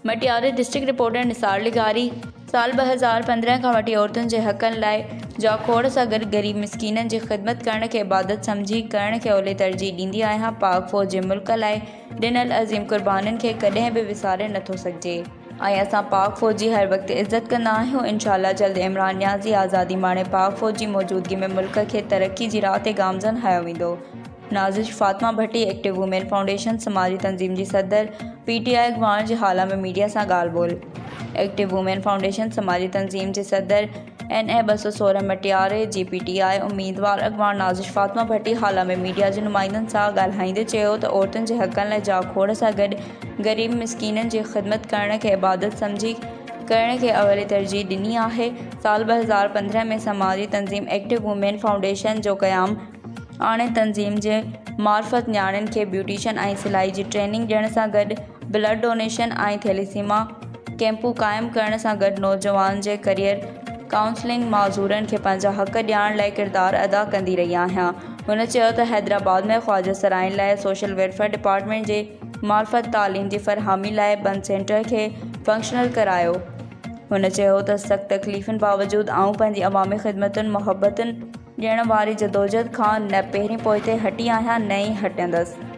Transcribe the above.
मटियारे district reporter Nisar लिगारी। साल 2015 खां वठी औरतुनि जे हक़नि लाइ जाखोड़ सां गॾु ग़रीब मिसकीननि जी ख़िदमत करण खे इबादत सम्झी करण खे ओले तरजीह ॾींदी आहियां। पाक फ़ौज जे मुल्क लाइ ॾिनल अज़ीम क़ुर्बानियुनि खे कॾहिं बि विसारे नथो सघिजे ऐं असां पाक फ़ौज जी हर वक़्तु इज़त कंदा आहियूं। इंशाअल्लाह जल्द इमरान नियाज़ी आज़ादी माणे पाक फ़ौज जी मौजूदगी में मुल्क खे तरक्की जी राह ते गामज़न हयो वेंदो। नाज़िश फातिमा भट्टी एक्टिव वुमेन फाउंडेशन समाजी तंज़ीम जी सदर PTI अॻवान जे हाला में मीडिया सां ॻाल्हि ॿोल। एक्टिव वुमेन फाउंडेशन समाजी तंज़ीम जे सदर NA 216 मटियारे GPTI उम्मीदवार अॻवान नाज़िश फातिमा भट्टी हाला में मीडिया जे नुमाइंदनि सां ॻाल्हाईंदे चयो त औरतुनि जे हक़नि लाइ जाखोड़ सां गॾु ग़रीब मिसकीननि जी ख़िदमत करण खे इबादत सम्झी करण खे अवली तरजीह ॾिनी आहे। साल 2015 में समाजी तंज़ीम एक्टिव वुमेन फाउंडेशन जो क़याम आणे तंज़ीम जे मार्फत न्याणियुनि खे ब्यूटिशन ऐं सिलाई जी ट्रेनिंग ॾियण सां गॾु ब्लड डोनेशन ऐं थैलेसीमा कैंपूं क़ाइमु करण सां गॾु नौजवान जे करियर काउंसलिंग माज़ूरनि खे पंहिंजा हक़ ॾियारण लाइ किरदारु अदा कंदी रही आहियां। हुन चयो त हैदराबाद में ख्वाजा सराइन लाइ सोशल वेलफेयर डिपार्टमेंट जे मार्फत तालीम जी फ़रहामी लाइ बंद सेंटर खे फंक्शनल करायो। हुन चयो त सख़्त तकलीफ़ुनि बावजूदि आऊं पंहिंजी अवामी ख़िदमतुनि मुहबतुनि ॾियण वारी जदोजहद खां न पहिरीं पोइते हटी आहियां न ई हटंदसि।